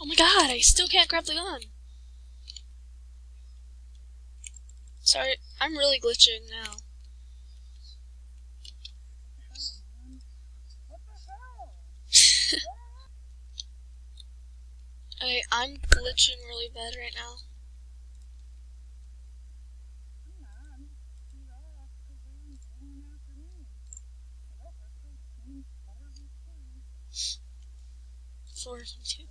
Oh my god, I still can't grab the gun. Sorry, I'm really glitching now. I'm glitching really bad right now. Four from two.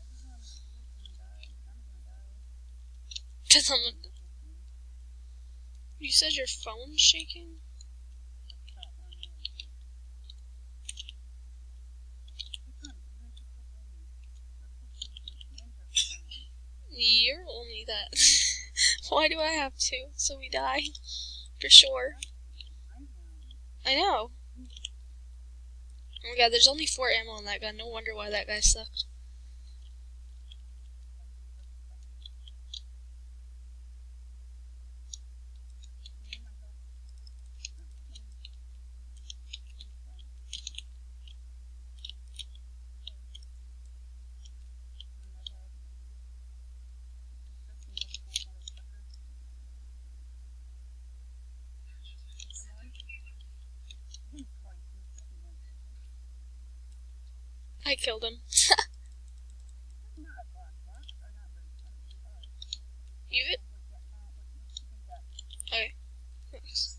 Cause you said your phone's shaking? You're only that. Why do I have to? So we die. For sure. I know. Oh my god, there's only 4 ammo on that gun. No wonder why that guy sucked. I killed him. You it? Okay. Thanks.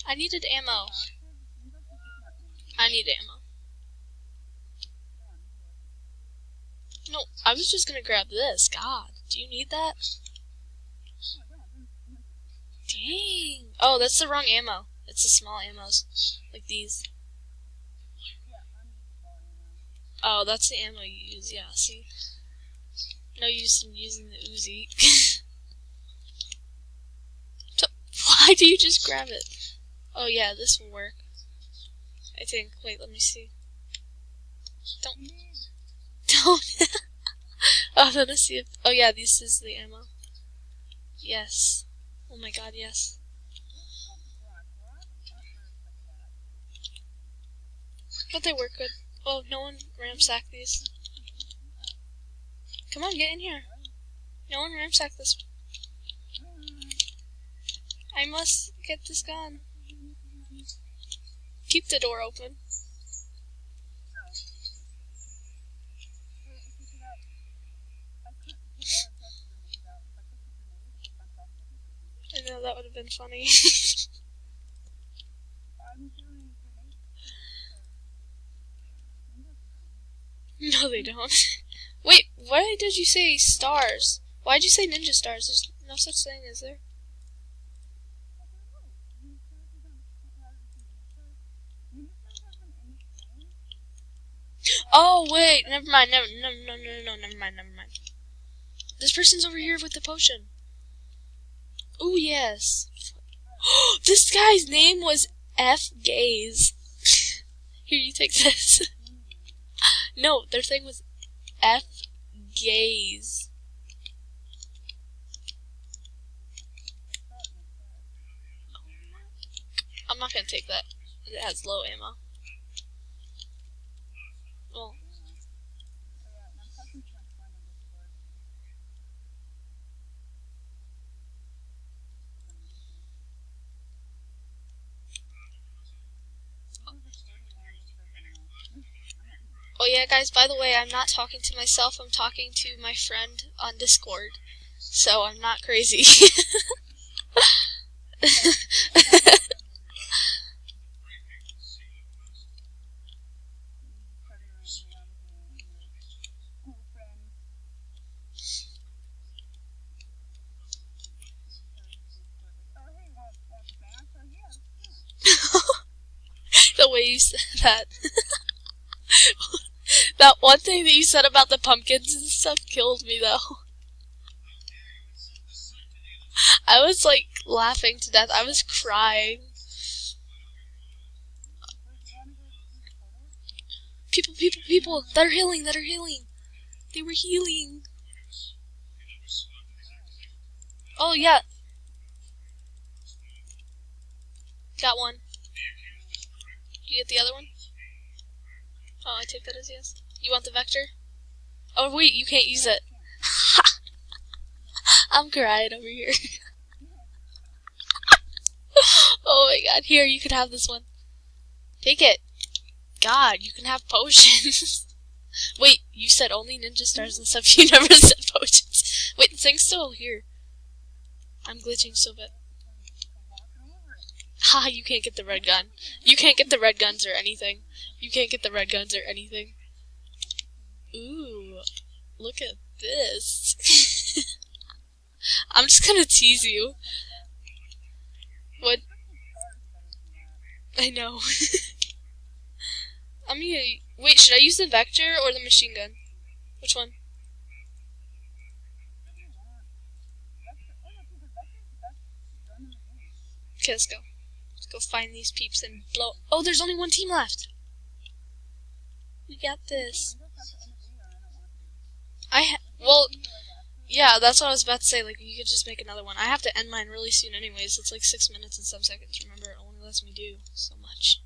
I needed ammo. I need ammo. No, I was just gonna grab this. God, do you need that? Dang. Oh, that's the wrong ammo. It's the small ammos. Like these. Oh, that's the ammo you use. Yeah, see? No use in using the Uzi. So, why do you just grab it? Oh yeah, this will work. I think. Wait, let me see. Don't. Oh, let us see if. Oh yeah, this is the ammo. Yes. Oh my god, yes. But they work good. Oh, no one ramsacked these. Come on, get in here. No one ramsacked this. I must get this gun. Keep the door open. I know, that would have been funny. No, they don't. Wait, why did you say stars? Why'd you say ninja stars? There's no such thing, is there? Oh, wait, never mind. Never mind. This person's over here with the potion. Oh, yes. This guy's name was F. Gaze. Here, you take this. No, their thing was F. Gaze. I'm not gonna take that. It has low ammo. Well. Oh yeah, guys, by the way, I'm not talking to myself, I'm talking to my friend on Discord. So I'm not crazy. The way you said that. That one thing that you said about the pumpkins and stuff killed me, though. I was, like, laughing to death. I was crying. People that are healing. They were healing. Oh, yeah. Got one. You get the other one? Oh, I take that as yes. You want the vector? Oh, wait, you can't use it. I'm crying over here. Oh my god, here, you can have this one. Take it. God, you can have potions. Wait, you said only ninja stars and stuff, you never said potions. Wait, the thing's still here. I'm glitching so bad. Ha, you can't get the red gun. You can't get the red guns or anything. You can't get the red guns or anything. Ooh, look at this. I'm just gonna tease you. What? I know. I'm gonna... Wait, should I use the vector or the machine gun? Which one? Okay, let's go. Let's go find these peeps and blow... Oh, there's only one team left! We got this. Well, yeah, that's what I was about to say. Like, you could just make another one. I have to end mine really soon anyways. It's like 6 minutes and some seconds. Remember, it only lets me do so much.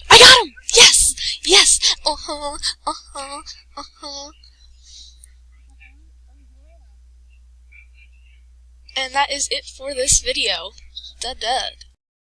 I got him! Yes! Yes! Uh-huh. Uh-huh. Uh-huh. And that is it for this video. Dud.